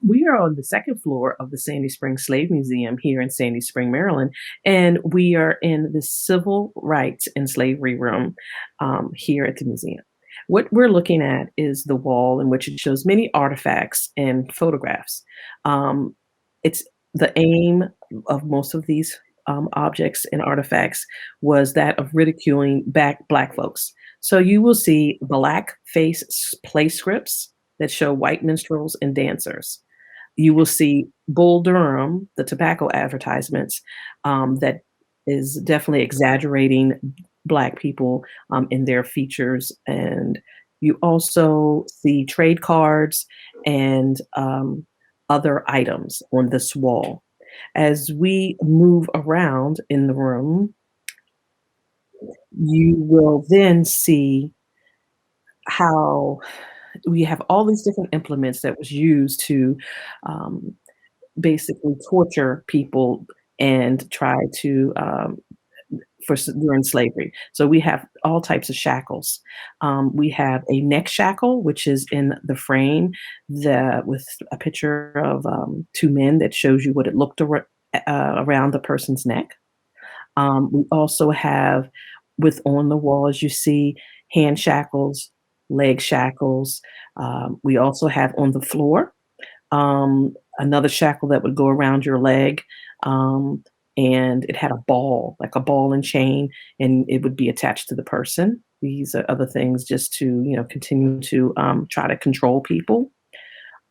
We are on the second floor of the Sandy Spring Slave Museum here in Sandy Spring, Maryland, and we are in the Civil Rights and Slavery Room here at the museum. What we're looking at is the wall in which it shows many artifacts and photographs. Um, it's the aim of most of these objects and artifacts was that of ridiculing back Black folks. So you will see black face play scripts that show white minstrels and dancers. You will see Bull Durham, the tobacco advertisements, that is definitely exaggerating Black people, in their features, and you also see trade cards and, other items on this wall. As we move around in the room, you will then see how we have all these different implements that was used to, um, basically torture people and try to during slavery. So we have all types of shackles. We have a neck shackle, which is in the frame, with a picture of two men that shows you what it looked around the person's neck. We also have with on the wall, as you see, hand shackles, leg shackles. We also have on the floor another shackle that would go around your leg. Um, and it had a ball, like a ball and chain, and it would be attached to the person. These are other things just to, continue to try to control people.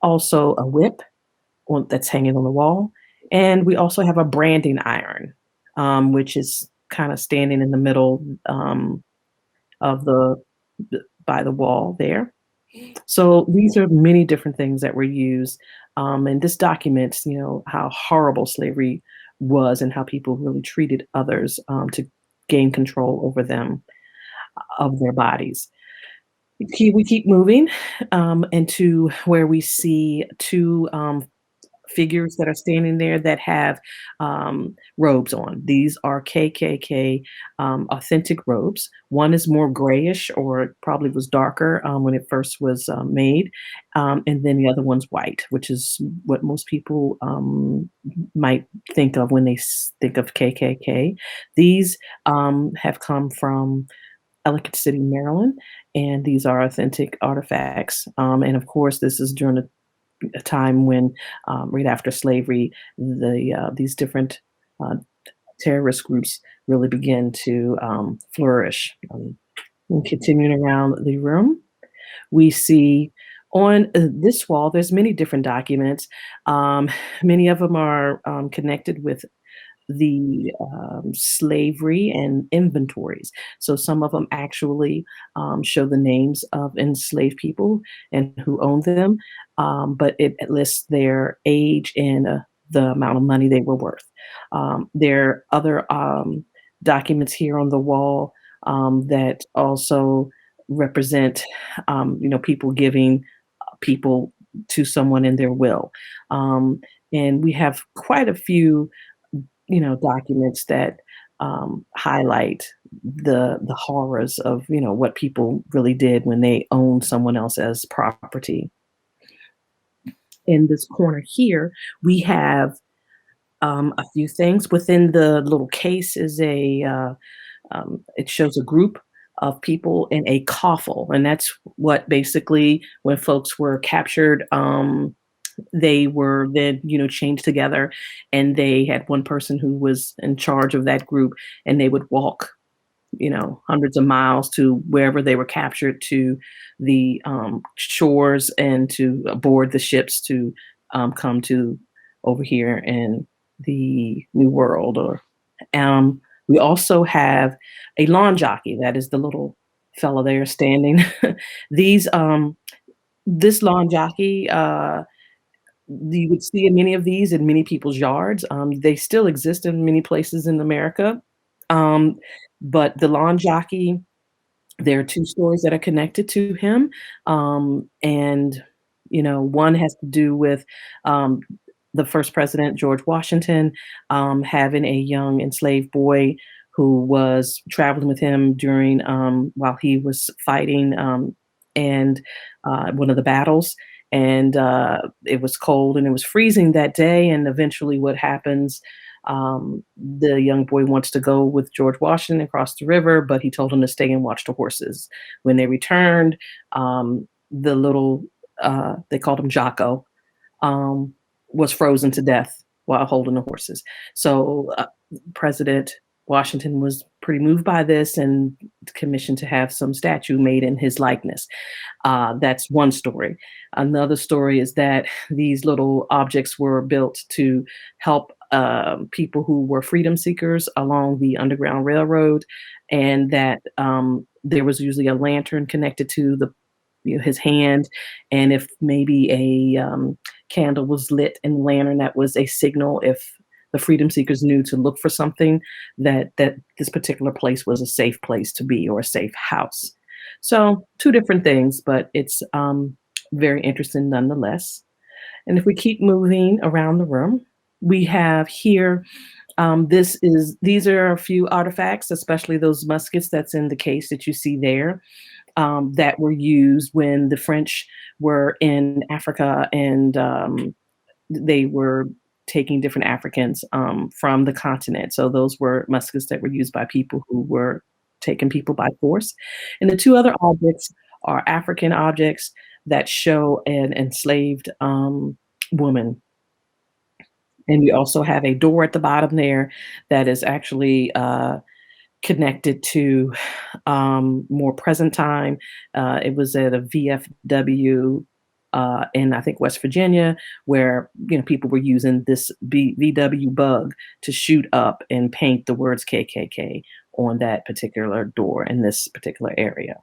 Also, a whip that's hanging on the wall. And we also have a branding iron, which is kind of standing in the middle of by the wall there. So these are many different things that were used, and this documents, how horrible slavery was and how people really treated others to gain control over them of their bodies. We keep moving into where we see two figures that are standing there that have robes on. These are KKK authentic robes. One is more grayish, or it probably was darker when it first was made, and then the other one's white, which is what most people might think of when they think of KKK. These have come from Ellicott City, Maryland, and these are authentic artifacts. And of course, this is during a time when, right after slavery, these different uh, terrorist groups really begin to flourish. And continuing around the room, we see on this wall, there's many different documents. Um, Many of them are connected with the slavery and inventories. So some of them actually show the names of enslaved people and who owned them, but it lists their age and the amount of money they were worth. There are other documents here on the wall that also represent, people giving people to someone in their will. Um, and we have quite a few documents that highlight the horrors of what people really did when they owned someone else as property. In this corner here, we have a few things. Within the little case is it shows a group of people in a coffle, and that's what basically when folks were captured. They were then, chained together, and they had one person who was in charge of that group, and they would walk, hundreds of miles to wherever they were captured to the shores and to board the ships to come to over here in the New World. Or um, we also have a lawn jockey. That is the little fella there standing. These This lawn jockey. You would see many of these in many people's yards. They still exist in many places in America. Um, but the lawn jockey, there are 2 stories that are connected to him. And, one has to do with, um, the first president, George Washington, having a young enslaved boy who was traveling with him during, while he was fighting, and one of the battles. and it was cold and it was freezing that day. And eventually, what happens? The young boy wants to go with George Washington across the river, but he told him to stay and watch the horses. When they returned, the little they called him Jocko, um, was frozen to death while holding the horses. So President Washington was pretty moved by this and commissioned to have some statue made in his likeness. That's one story. Another story is that these little objects were built to help people who were freedom seekers along the Underground Railroad, and that there was usually a lantern connected to his hand, and if maybe a candle was lit in the lantern, that was a signal if the freedom seekers knew to look for something, that this particular place was a safe place to be or a safe house. So two different things, but it's very interesting nonetheless. And if we keep moving around the room, we have here. These are a few artifacts, especially those muskets that's in the case that you see there, that were used when the French were in Africa, and they were taking different Africans from the continent. So those were muskets that were used by people who were taking people by force. And the two other objects are African objects that show an enslaved woman. And we also have a door at the bottom there that is actually connected to more present time. It was at a VFW in I think West Virginia, where people were using this VW bug to shoot up and paint the words KKK on that particular door in this particular area.